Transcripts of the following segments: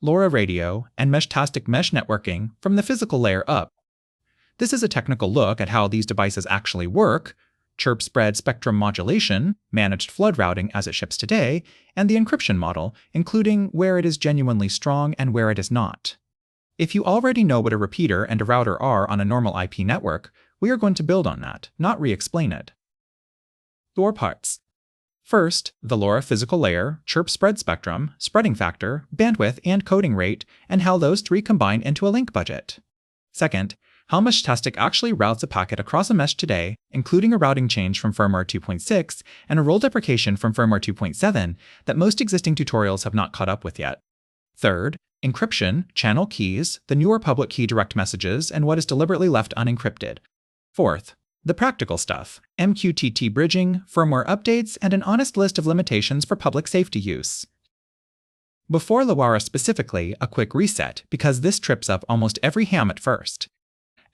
LoRa radio, and Meshtastic mesh networking from the physical layer up. This is a technical look at how these devices actually work: chirp spread spectrum modulation, managed flood routing as it ships today, and the encryption model, including where it is genuinely strong and where it is not. If you already know what a repeater and a router are on a normal IP network, we are going to build on that, not re-explain it. LoRa parts. First, the LoRa physical layer, chirp spread spectrum, spreading factor, bandwidth, and coding rate, and how those three combine into a link budget. Second, how Meshtastic actually routes a packet across a mesh today, including a routing change from firmware 2.6 and a role deprecation from firmware 2.7 that most existing tutorials have not caught up with yet. Third, encryption, channel keys, the newer public key direct messages, and what is deliberately left unencrypted. Fourth, the practical stuff: MQTT bridging, firmware updates, and an honest list of limitations for public safety use. Before LoRa specifically, a quick reset, because this trips up almost every ham at first.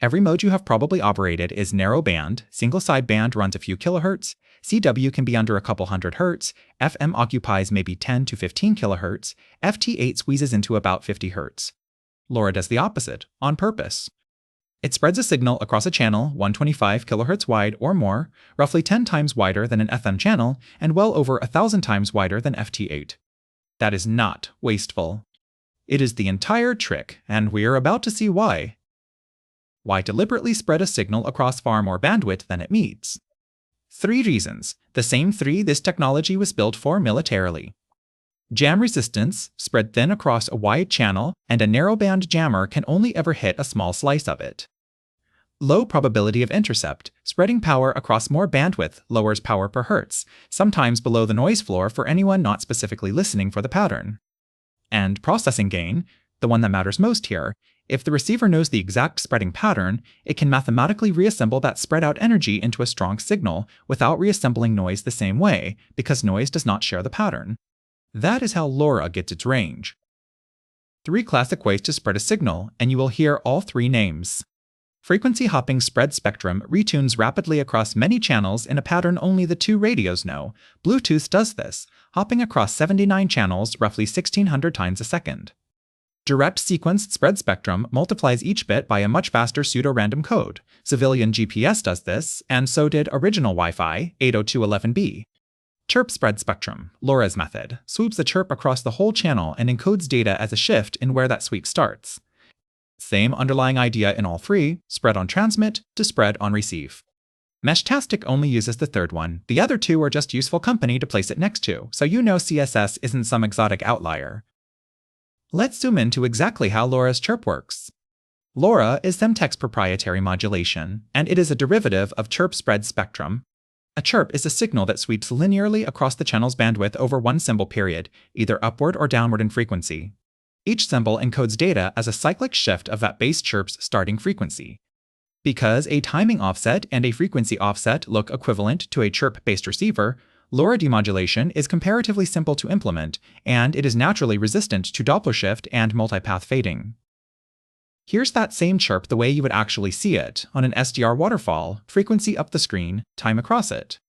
Every mode you have probably operated is narrowband, single sideband runs a few kilohertz, CW can be under a couple hundred hertz, FM occupies maybe 10 to 15 kilohertz, FT8 squeezes into about 50 hertz. LoRa does the opposite, on purpose. It spreads a signal across a channel 125 kHz wide or more, roughly 10 times wider than an FM channel, and well over 1,000 times wider than FT8. That is not wasteful. It is the entire trick, and we are about to see why. Why deliberately spread a signal across far more bandwidth than it needs? 3 reasons, the same 3 this technology was built for militarily. Jam resistance, spread thin across a wide channel, and a narrowband jammer can only ever hit a small slice of it. Low probability of intercept, spreading power across more bandwidth lowers power per hertz, sometimes below the noise floor for anyone not specifically listening for the pattern. And processing gain, the one that matters most here. If the receiver knows the exact spreading pattern, it can mathematically reassemble that spread out energy into a strong signal without reassembling noise the same way, because noise does not share the pattern. That is how LoRa gets its range. 3 classic ways to spread a signal, and you will hear all 3 names. Frequency hopping spread spectrum retunes rapidly across many channels in a pattern only the 2 radios know. Bluetooth does this, hopping across 79 channels roughly 1,600 times a second. Direct sequenced spread spectrum multiplies each bit by a much faster pseudo-random code. Civilian GPS does this, and so did original Wi-Fi 802.11b. Chirp spread spectrum, LoRa's method, swoops a chirp across the whole channel and encodes data as a shift in where that sweep starts. Same underlying idea in all 3, spread on transmit to spread on receive. Meshtastic only uses the third one. The other 2 are just useful company to place it next to, so you know CSS isn't some exotic outlier. Let's zoom into exactly how LoRa's chirp works. LoRa is Semtech's proprietary modulation, and it is a derivative of chirp spread spectrum. A chirp is a signal that sweeps linearly across the channel's bandwidth over one symbol period, either upward or downward in frequency. Each symbol encodes data as a cyclic shift of that base chirp's starting frequency. Because a timing offset and a frequency offset look equivalent to a chirp-based receiver, LoRa demodulation is comparatively simple to implement, and it is naturally resistant to Doppler shift and multipath fading. Here's that same chirp the way you would actually see it, on an SDR waterfall, frequency up the screen, time across it.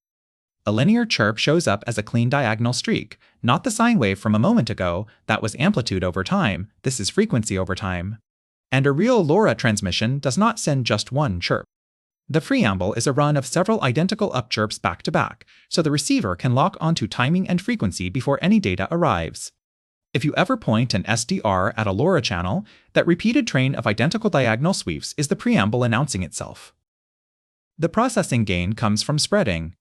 A linear chirp shows up as a clean diagonal streak, not the sine wave from a moment ago, that was amplitude over time, this is frequency over time. And a real LoRa transmission does not send just one chirp. The preamble is a run of several identical upchirps back to back, so the receiver can lock onto timing and frequency before any data arrives. If you ever point an SDR at a LoRa channel, that repeated train of identical diagonal sweeps is the preamble announcing itself. The processing gain comes from spreading.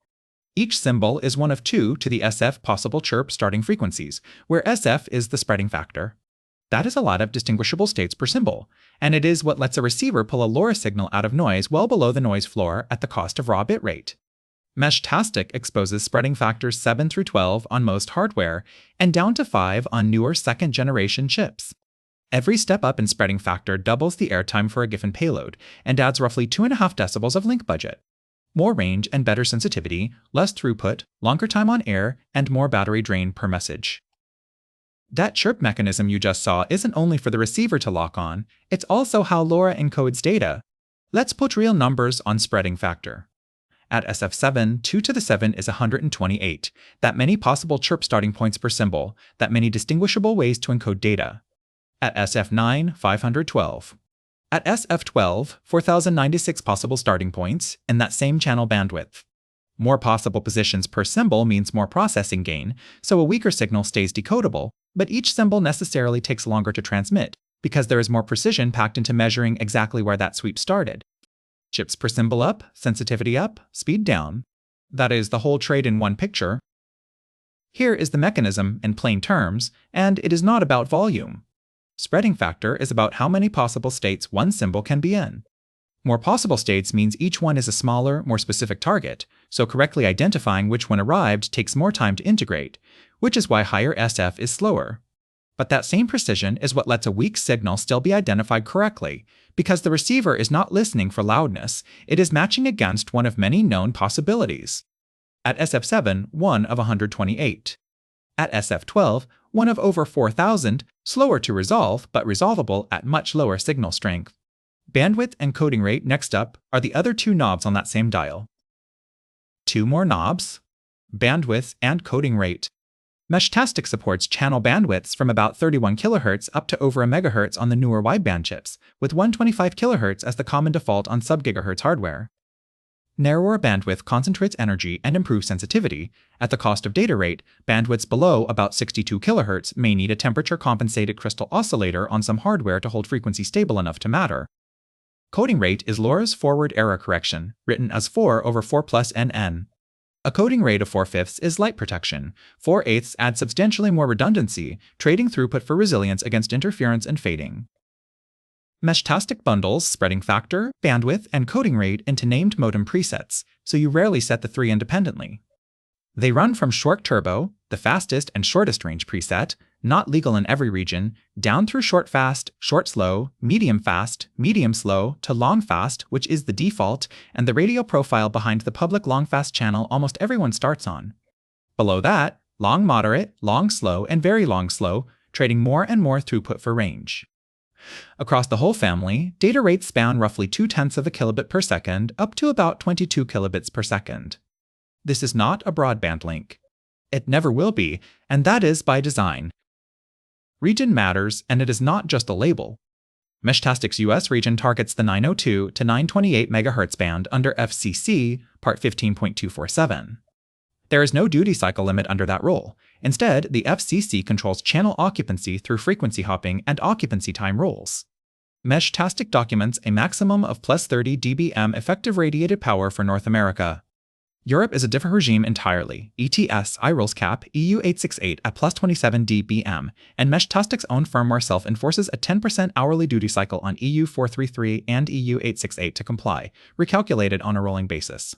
Each symbol is one of 2 to the SF possible chirp starting frequencies, where SF is the spreading factor. That is a lot of distinguishable states per symbol, and it is what lets a receiver pull a LoRa signal out of noise well below the noise floor at the cost of raw bitrate. Meshtastic exposes spreading factors 7 through 12 on most hardware, and down to 5 on newer second-generation chips. Every step up in spreading factor doubles the airtime for a given payload, and adds roughly 2.5 decibels of link budget. More range and better sensitivity, less throughput, longer time on air, and more battery drain per message. That chirp mechanism you just saw isn't only for the receiver to lock on, it's also how LoRa encodes data. Let's put real numbers on spreading factor. At SF7, 2 to the 7 is 128, that many possible chirp starting points per symbol, that many distinguishable ways to encode data. At SF9, 512. At SF12, 4096 possible starting points in that same channel bandwidth. More possible positions per symbol means more processing gain, so a weaker signal stays decodable, but each symbol necessarily takes longer to transmit, because there is more precision packed into measuring exactly where that sweep started. Chips per symbol up, sensitivity up, speed down. That is the whole trade in one picture. Here is the mechanism in plain terms, and it is not about volume. Spreading factor is about how many possible states one symbol can be in. More possible states means each one is a smaller, more specific target, so correctly identifying which one arrived takes more time to integrate, which is why higher SF is slower. But that same precision is what lets a weak signal still be identified correctly, because the receiver is not listening for loudness, it is matching against one of many known possibilities. At SF7, 1 of 128. At SF12, 1 of over 4,000, slower to resolve, but resolvable at much lower signal strength. Bandwidth and coding rate next up are the other two knobs on that same dial. Two more knobs: bandwidth and coding rate. Meshtastic supports channel bandwidths from about 31 kHz up to over a MHz on the newer wideband chips, with 125 kHz as the common default on sub-GHz hardware. Narrower bandwidth concentrates energy and improves sensitivity. At the cost of data rate, bandwidths below about 62 kHz may need a temperature-compensated crystal oscillator on some hardware to hold frequency stable enough to matter. Coding rate is LoRa's forward error correction, written as 4 over 4 plus NN. A coding rate of 4/5 is light protection. 4/8 adds substantially more redundancy, trading throughput for resilience against interference and fading. Meshtastic bundles spreading factor, bandwidth, and coding rate into named modem presets, so you rarely set the three independently. They run from short turbo, the fastest and shortest range preset, not legal in every region, down through short fast, short slow, medium slow, to long fast, which is the default, and the radio profile behind the public long fast channel almost everyone starts on. Below that, long moderate, long slow, and very long slow, trading more and more throughput for range. Across the whole family, data rates span roughly 0.2 of a kilobit per second up to about 22 kilobits per second. This is not a broadband link. It never will be, and that is by design. Region matters, and it is not just a label. Meshtastic's US region targets the 902 to 928 MHz band under FCC, Part 15.247. There is no duty cycle limit under that rule. Instead, the FCC controls channel occupancy through frequency hopping and occupancy time rules. Meshtastic documents a maximum of plus 30 dBm effective radiated power for North America. Europe is a different regime entirely. ETSI rules cap EU 868 at plus 27 dBm, and Meshtastic's own firmware self-enforces a 10% hourly duty cycle on EU 433 and EU 868 to comply, recalculated on a rolling basis.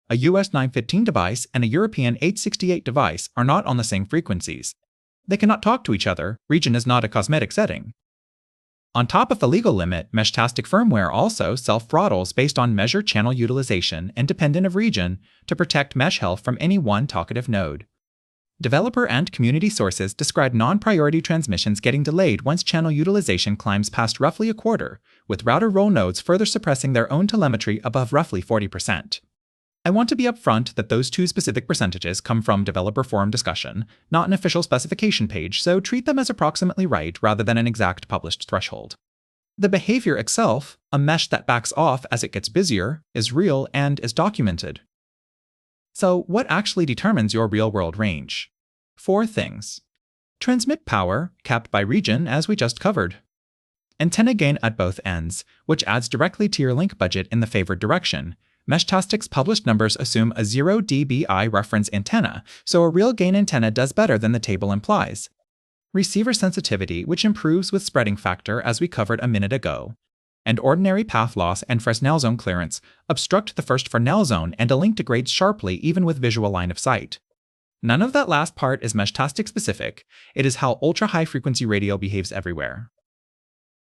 A US 915 device and a European 868 device are not on the same frequencies. They cannot talk to each other. Region is not a cosmetic setting. On top of the legal limit, Meshtastic firmware also self-throttles based on measured channel utilization independent of region to protect mesh health from any one talkative node. Developer and community sources describe non-priority transmissions getting delayed once channel utilization climbs past roughly a quarter, with router role nodes further suppressing their own telemetry above roughly 40%. I want to be upfront that those two specific percentages come from developer forum discussion, not an official specification page, so treat them as approximately right rather than an exact published threshold. The behavior itself, a mesh that backs off as it gets busier, is real and is documented. So what actually determines your real-world range? 4 things. Transmit power, capped by region as we just covered. Antenna gain at both ends, which adds directly to your link budget in the favored direction. Meshtastic's published numbers assume a 0 dBi reference antenna, so a real gain antenna does better than the table implies. Receiver sensitivity, which improves with spreading factor as we covered a minute ago. And ordinary path loss and Fresnel zone clearance obstruct the first Fresnel zone and a link degrades sharply even with visual line of sight. None of that last part is Meshtastic specific, it is how ultra-high frequency radio behaves everywhere.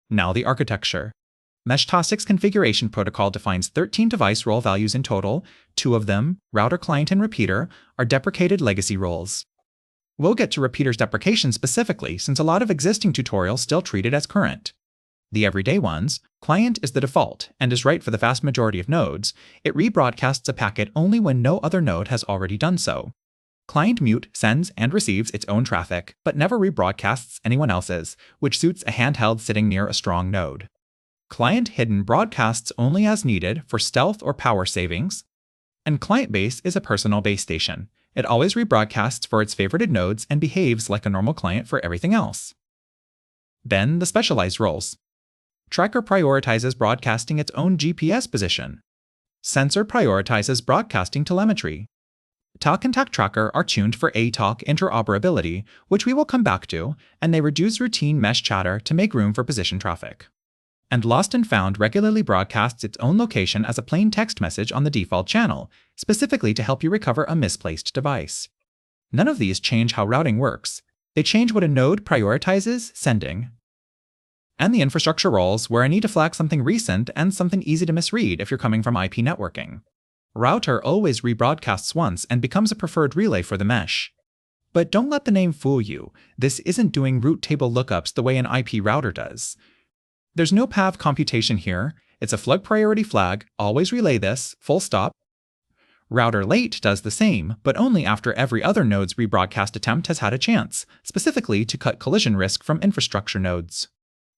Now the architecture. Meshtastic's configuration protocol defines 13 device role values in total. 2 of them, router, client, and repeater, are deprecated legacy roles. We'll get to repeaters deprecation specifically since a lot of existing tutorials still treat it as current. The everyday ones, client is the default and is right for the vast majority of nodes. It rebroadcasts a packet only when no other node has already done so. Client mute sends and receives its own traffic, but never rebroadcasts anyone else's, which suits a handheld sitting near a strong node. Client hidden broadcasts only as needed for stealth or power savings. And client base is a personal base station. It always rebroadcasts for its favorited nodes and behaves like a normal client for everything else. Then the specialized roles. Tracker prioritizes broadcasting its own GPS position. Sensor prioritizes broadcasting telemetry. Talk and TAC tracker are tuned for ATalk interoperability, which we will come back to, and they reduce routine mesh chatter to make room for position traffic. And Lost and Found regularly broadcasts its own location as a plain text message on the default channel, specifically to help you recover a misplaced device. None of these change how routing works. They change what a node prioritizes sending. And the infrastructure roles, where I need to flag something recent and something easy to misread if you're coming from IP networking. Router always rebroadcasts once and becomes a preferred relay for the mesh. But don't let the name fool you. This isn't doing route table lookups the way an IP router does. There's no path computation here. It's a flag priority flag, always relay this, full stop. Router late does the same, but only after every other node's rebroadcast attempt has had a chance, specifically to cut collision risk from infrastructure nodes.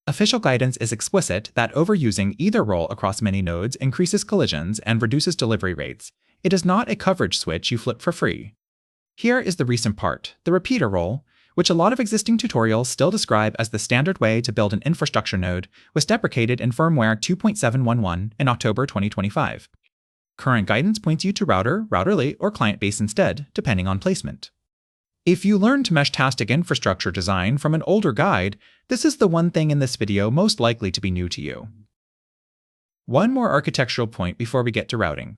Official guidance is explicit that overusing either role across many nodes increases collisions and reduces delivery rates. It is not a coverage switch you flip for free. Here is the recent part, the repeater role, which a lot of existing tutorials still describe as the standard way to build an infrastructure node, was deprecated in firmware 2.711 in October 2025. Current guidance points you to router, router late, or client base instead, depending on placement. If you learned Meshtastic infrastructure design from an older guide, this is the one thing in this video most likely to be new to you. One more architectural point before we get to routing.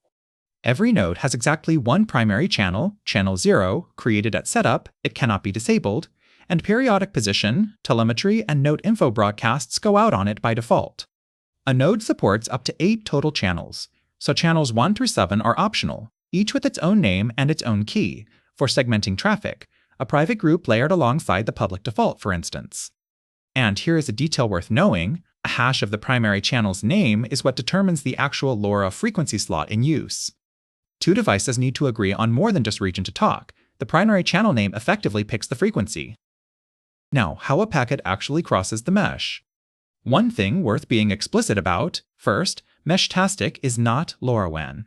Every node has exactly one primary channel, channel 0, created at setup, it cannot be disabled, and periodic position, telemetry, and node info broadcasts go out on it by default. A node supports up to 8 total channels, so channels 1 through 7 are optional, each with its own name and its own key, for segmenting traffic, a private group layered alongside the public default, for instance. And here is a detail worth knowing, a hash of the primary channel's name is what determines the actual LoRa frequency slot in use. Two devices need to agree on more than just region to talk. The primary channel name effectively picks the frequency. Now, how a packet actually crosses the mesh. One thing worth being explicit about, first, Meshtastic is not LoRaWAN.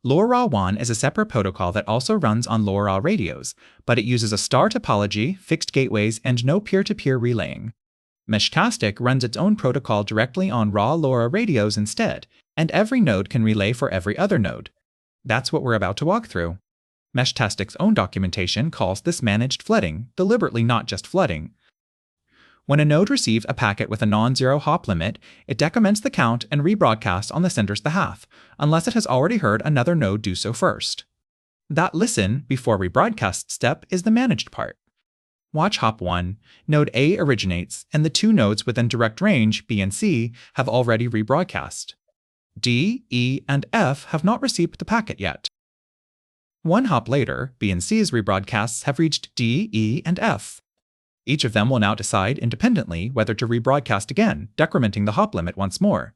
LoRaWAN is a separate protocol that also runs on LoRa radios, but it uses a star topology, fixed gateways, and no peer-to-peer relaying. Meshtastic runs its own protocol directly on raw LoRa radios instead, and every node can relay for every other node. That's what we're about to walk through. Meshtastic's own documentation calls this managed flooding, deliberately not just flooding. When a node receives a packet with a non-zero hop limit, it decrements the count and rebroadcasts on the sender's behalf, unless it has already heard another node do so first. That listen before rebroadcast step is the managed part. Watch hop 1, node A originates, and the two nodes within direct range, B and C, have already rebroadcast. D, E, and F have not received the packet yet. One hop later, B and C's rebroadcasts have reached D, E, and F. Each of them will now decide independently whether to rebroadcast again, decrementing the hop limit once more.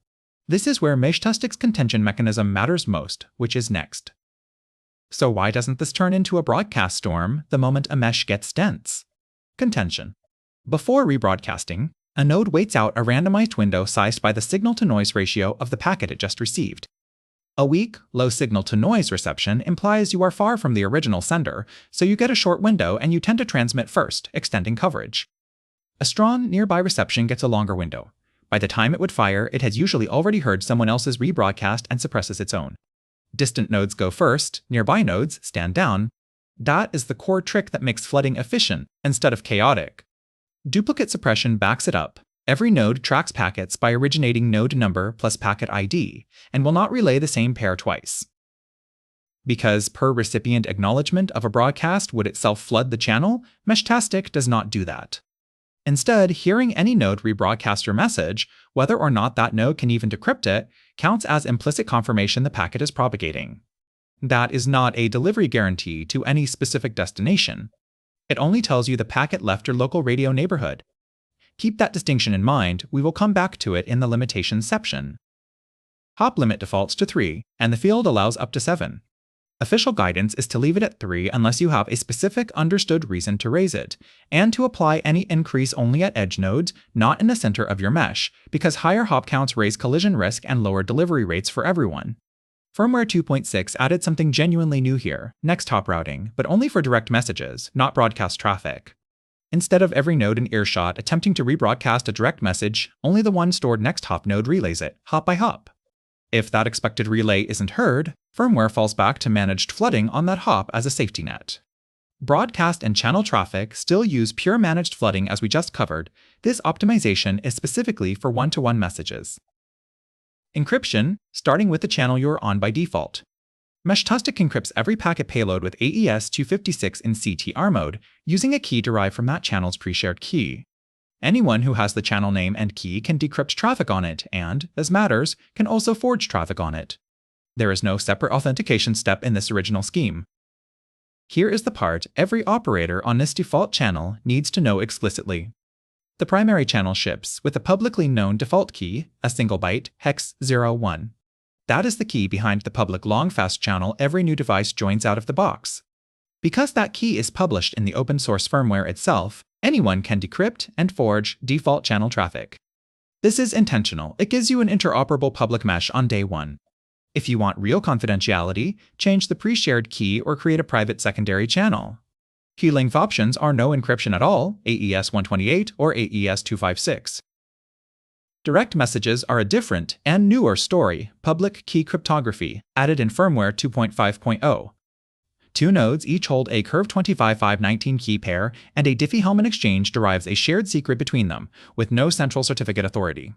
This is where Meshtastic's contention mechanism matters most, which is next. So why doesn't this turn into a broadcast storm the moment a mesh gets dense? Contention. Before rebroadcasting, a node waits out a randomized window sized by the signal-to-noise ratio of the packet it just received. A weak, low signal-to-noise reception implies you are far from the original sender, so you get a short window and you tend to transmit first, extending coverage. A strong, nearby reception gets a longer window. By the time it would fire, it has usually already heard someone else's rebroadcast and suppresses its own. Distant nodes go first, nearby nodes stand down. That is the core trick that makes flooding efficient instead of chaotic. Duplicate suppression backs it up. Every node tracks packets by originating node number plus packet ID, and will not relay the same pair twice. Because per recipient acknowledgement of a broadcast would itself flood the channel, Meshtastic does not do that. Instead, hearing any node rebroadcast your message, whether or not that node can even decrypt it, counts as implicit confirmation the packet is propagating. That is not a delivery guarantee to any specific destination. It only tells you the packet left your local radio neighborhood. Keep that distinction in mind, we will come back to it in the limitations section. Hop limit defaults to 3, and the field allows up to 7. Official guidance is to leave it at 3 unless you have a specific understood reason to raise it, and to apply any increase only at edge nodes, not in the center of your mesh, because higher hop counts raise collision risk and lower delivery rates for everyone. Firmware 2.6 added something genuinely new here, next hop routing, but only for direct messages, not broadcast traffic. Instead of every node in earshot attempting to rebroadcast a direct message, only the one stored next hop node relays it, hop by hop. If that expected relay isn't heard, firmware falls back to managed flooding on that hop as a safety net. Broadcast and channel traffic still use pure managed flooding as we just covered. This optimization is specifically for one-to-one messages. Encryption, starting with the channel you're on by default. Meshtastic encrypts every packet payload with AES 256 in CTR mode, using a key derived from that channel's pre-shared key. Anyone who has the channel name and key can decrypt traffic on it and, as matters, can also forge traffic on it. There is no separate authentication step in this original scheme. Here is the part every operator on this default channel needs to know explicitly. The primary channel ships with a publicly known default key, a single byte, hex 01. That is the key behind the public long-fast channel every new device joins out of the box. Because that key is published in the open source firmware itself, anyone can decrypt and forge default channel traffic. This is intentional. It gives you an interoperable public mesh on day one. If you want real confidentiality, change the pre-shared key or create a private secondary channel. Key length options are no encryption at all, AES 128 or AES 256. Direct messages are a different and newer story, public key cryptography, added in firmware 2.5.0. Two nodes each hold a curve 25519 key pair, and a Diffie-Hellman exchange derives a shared secret between them, with no central certificate authority.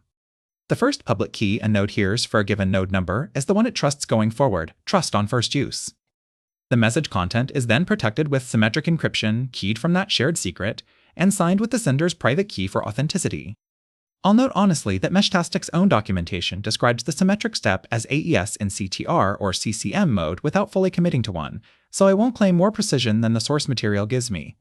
The first public key a node hears for a given node number is the one it trusts going forward, trust on first use. The message content is then protected with symmetric encryption, keyed from that shared secret, and signed with the sender's private key for authenticity. I'll note honestly that Meshtastic's own documentation describes the symmetric step as AES in CTR or CCM mode without fully committing to one, so I won't claim more precision than the source material gives me.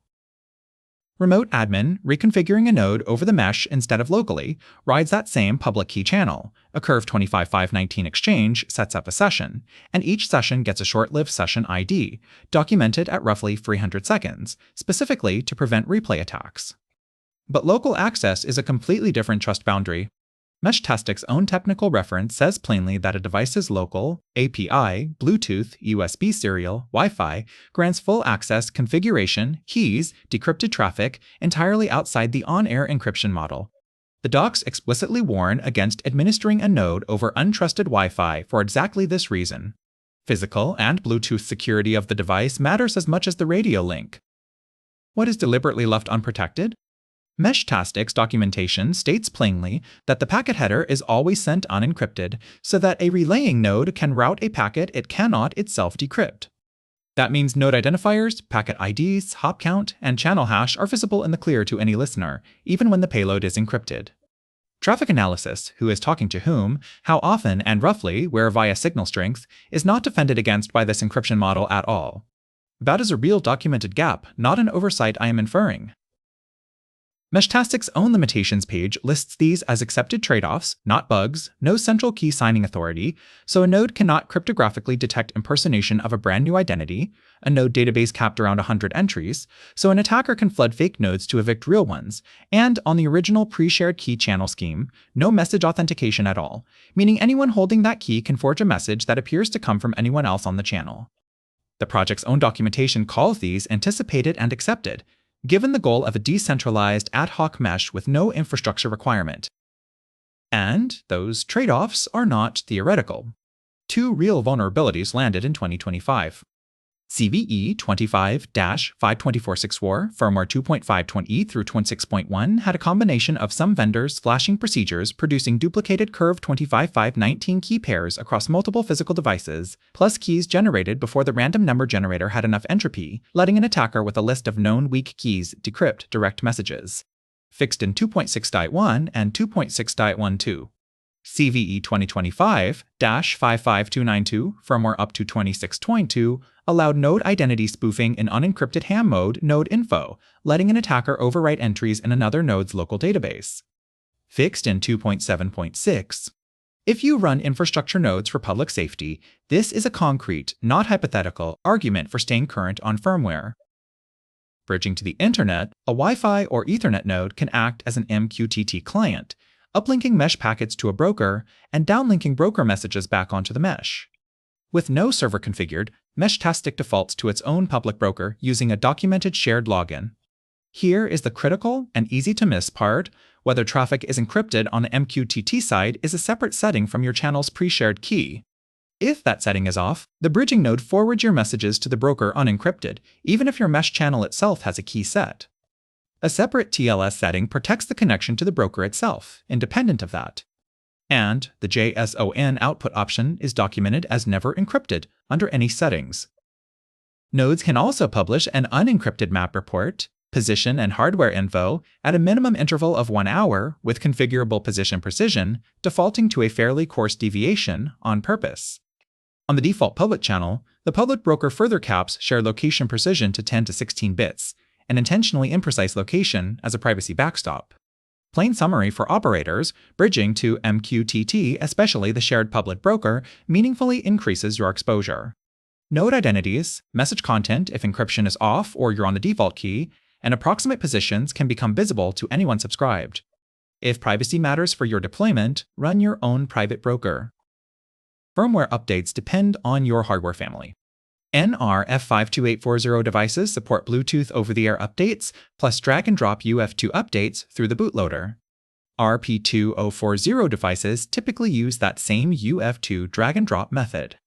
Remote admin, reconfiguring a node over the mesh instead of locally, rides that same public key channel. A curve 25519 exchange sets up a session, and each session gets a short-lived session ID, documented at roughly 300 seconds, specifically to prevent replay attacks. But local access is a completely different trust boundary. Meshtastic's own technical reference says plainly that a device's local, API, Bluetooth, USB serial, Wi-Fi grants full access configuration, keys, decrypted traffic entirely outside the on-air encryption model. The docs explicitly warn against administering a node over untrusted Wi-Fi for exactly this reason. Physical and Bluetooth security of the device matters as much as the radio link. What is deliberately left unprotected? Meshtastic's documentation states plainly that the packet header is always sent unencrypted so that a relaying node can route a packet it cannot itself decrypt. That means node identifiers, packet IDs, hop count, and channel hash are visible in the clear to any listener, even when the payload is encrypted. Traffic analysis, who is talking to whom, how often, and roughly, where via signal strength, is not defended against by this encryption model at all. That is a real documented gap, not an oversight I am inferring. Meshtastic's own limitations page lists these as accepted tradeoffs, not bugs, no central key signing authority, so a node cannot cryptographically detect impersonation of a brand new identity, a node database capped around 100 entries, so an attacker can flood fake nodes to evict real ones, and on the original pre-shared key channel scheme, no message authentication at all, meaning anyone holding that key can forge a message that appears to come from anyone else on the channel. The project's own documentation calls these anticipated and accepted, given the goal of a decentralized ad hoc mesh with no infrastructure requirement. And those trade-offs are not theoretical. Two real vulnerabilities landed in 2025. CVE 25-52464, firmware 2.520 through 26.1 had a combination of some vendors' flashing procedures producing duplicated curve 25519 key pairs across multiple physical devices, plus keys generated before the random number generator had enough entropy, letting an attacker with a list of known weak keys decrypt direct messages. Fixed in 2.6.1 and 2.6.12. CVE 2025-55292, firmware up to 26.2, allowed node identity spoofing in unencrypted ham mode node info, letting an attacker overwrite entries in another node's local database. Fixed in 2.7.6. If you run infrastructure nodes for public safety, this is a concrete, not hypothetical, argument for staying current on firmware. Bridging to the internet, a Wi-Fi or Ethernet node can act as an MQTT client, uplinking mesh packets to a broker and downlinking broker messages back onto the mesh. With no server configured, Meshtastic defaults to its own public broker using a documented shared login. Here is the critical and easy-to-miss part. Whether traffic is encrypted on the MQTT side is a separate setting from your channel's pre-shared key. If that setting is off, the bridging node forwards your messages to the broker unencrypted, even if your mesh channel itself has a key set. A separate TLS setting protects the connection to the broker itself, independent of that. And the JSON output option is documented as never encrypted under any settings. Nodes can also publish an unencrypted map report, position and hardware info at a minimum interval of 1 hour with configurable position precision, defaulting to a fairly coarse deviation on purpose. On the default public channel, the public broker further caps shared location precision to 10 to 16 bits, an intentionally imprecise location as a privacy backstop. Plain summary for operators, bridging to MQTT, especially the shared public broker, meaningfully increases your exposure. Node identities, message content if encryption is off or you're on the default key, and approximate positions can become visible to anyone subscribed. If privacy matters for your deployment, run your own private broker. Firmware updates depend on your hardware family. NR-F52840 devices support Bluetooth over-the-air updates, plus drag-and-drop UF2 updates through the bootloader. RP2040 devices typically use that same UF2 drag-and-drop method.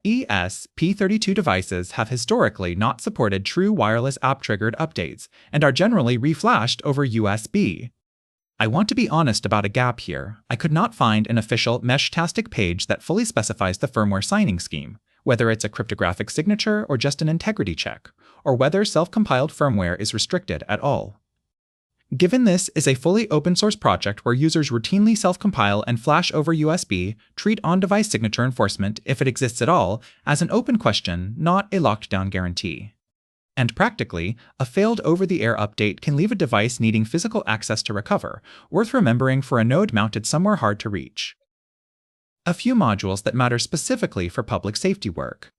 ESP32 devices have historically not supported true wireless app-triggered updates and are generally reflashed over USB. I want to be honest about a gap here. I could not find an official Meshtastic page that fully specifies the firmware signing scheme, whether it's a cryptographic signature or just an integrity check, or whether self-compiled firmware is restricted at all. Given this is a fully open-source project where users routinely self-compile and flash over USB, treat on-device signature enforcement, if it exists at all, as an open question, not a locked-down guarantee. And practically, a failed over-the-air update can leave a device needing physical access to recover, worth remembering for a node mounted somewhere hard to reach. A few modules that matter specifically for public safety work.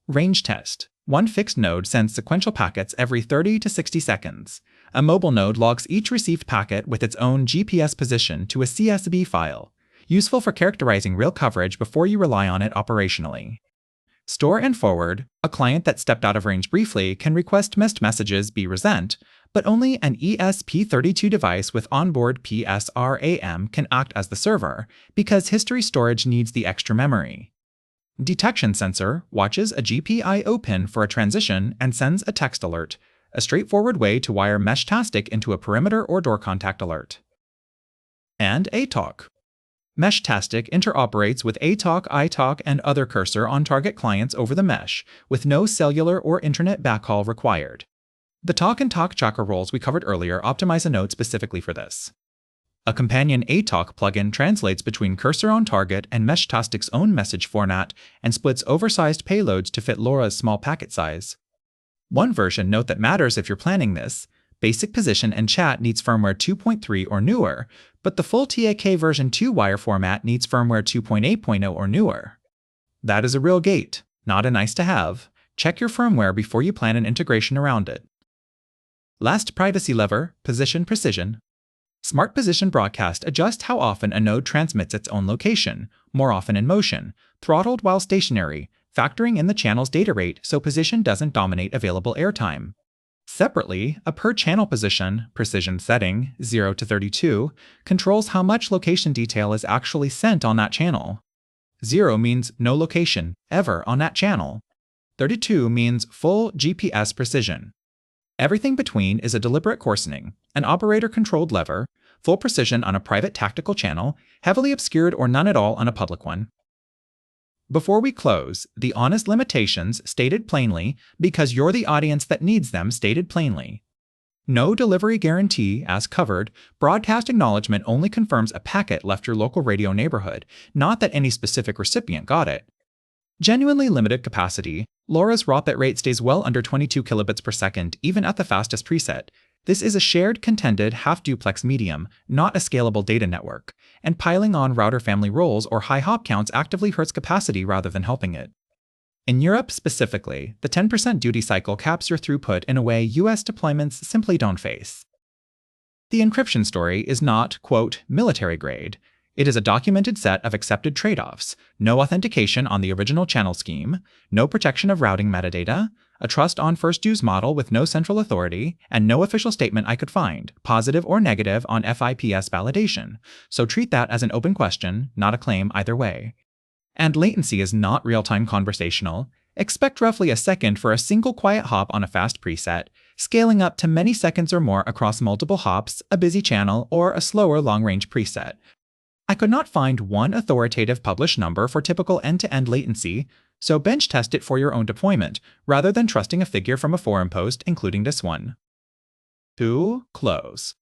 Range test. One fixed node sends sequential packets every 30 to 60 seconds. A mobile node logs each received packet with its own GPS position to a CSV file, useful for characterizing real coverage before you rely on it operationally. Store and forward. A client that stepped out of range briefly can request missed messages be resent, but only an ESP32 device with onboard PSRAM can act as the server, because history storage needs the extra memory. Detection sensor watches a GPIO pin for a transition and sends a text alert, a straightforward way to wire Meshtastic into a perimeter or door contact alert. And ATOC. Meshtastic interoperates with ATOC, iTalk, and other cursor on-target clients over the mesh, with no cellular or internet backhaul required. The talk and talk tracker roles we covered earlier optimize a node specifically for this. A companion ATOC plugin translates between cursor on target and Meshtastic's own message format and splits oversized payloads to fit LoRa's small packet size. One version note that matters if you're planning this: basic position and chat needs firmware 2.3 or newer, but the full TAK version 2 wire format needs firmware 2.8.0 or newer. That is a real gate, not a nice to have. Check your firmware before you plan an integration around it. Last privacy lever, position precision. Smart Position Broadcast adjusts how often a node transmits its own location, more often in motion, throttled while stationary, factoring in the channel's data rate so position doesn't dominate available airtime. Separately, a per-channel position, precision setting, 0 to 32, controls how much location detail is actually sent on that channel. 0 means no location, ever, on that channel. 32 means full GPS precision. Everything between is a deliberate coarsening, an operator-controlled lever, full precision on a private tactical channel, heavily obscured or none at all on a public one. Before we close, the honest limitations stated plainly because you're the audience that needs them stated plainly. No delivery guarantee, as covered. Broadcast acknowledgement only confirms a packet left your local radio neighborhood, not that any specific recipient got it. Genuinely limited capacity. LoRa's raw bit rate stays well under 22 kilobits per second even at the fastest preset. This is a shared contended half-duplex medium, not a scalable data network, and piling on router family roles or high hop counts actively hurts capacity rather than helping it. In Europe specifically, the 10% duty cycle caps your throughput in a way US deployments simply don't face. The encryption story is not, quote, military grade. It is a documented set of accepted trade-offs: no authentication on the original channel scheme, no protection of routing metadata, a trust on first use model with no central authority, and no official statement I could find, positive or negative, on FIPS validation. So treat that as an open question, not a claim either way. And latency is not real-time conversational. Expect roughly a second for a single quiet hop on a fast preset, scaling up to many seconds or more across multiple hops, a busy channel, or a slower long-range preset. I could not find one authoritative published number for typical end-to-end latency, so bench test it for your own deployment, rather than trusting a figure from a forum post, including this one. 2. Close.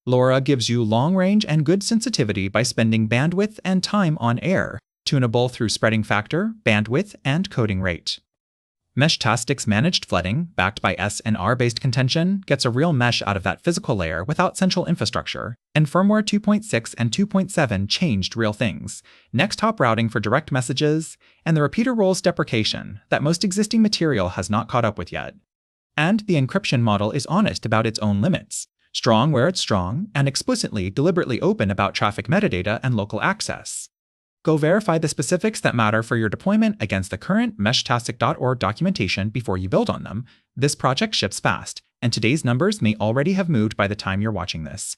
LoRa gives you long-range and good sensitivity by spending bandwidth and time on air, tunable through spreading factor, bandwidth, and coding rate. Meshtastic's managed flooding, backed by SNR-based contention, gets a real mesh out of that physical layer without central infrastructure, and firmware 2.6 and 2.7 changed real things: next hop routing for direct messages, and the repeater roles deprecation that most existing material has not caught up with yet. And the encryption model is honest about its own limits, strong where it's strong, and explicitly, deliberately open about traffic metadata and local access. Go verify the specifics that matter for your deployment against the current meshtastic.org documentation before you build on them. This project ships fast, and today's numbers may already have moved by the time you're watching this.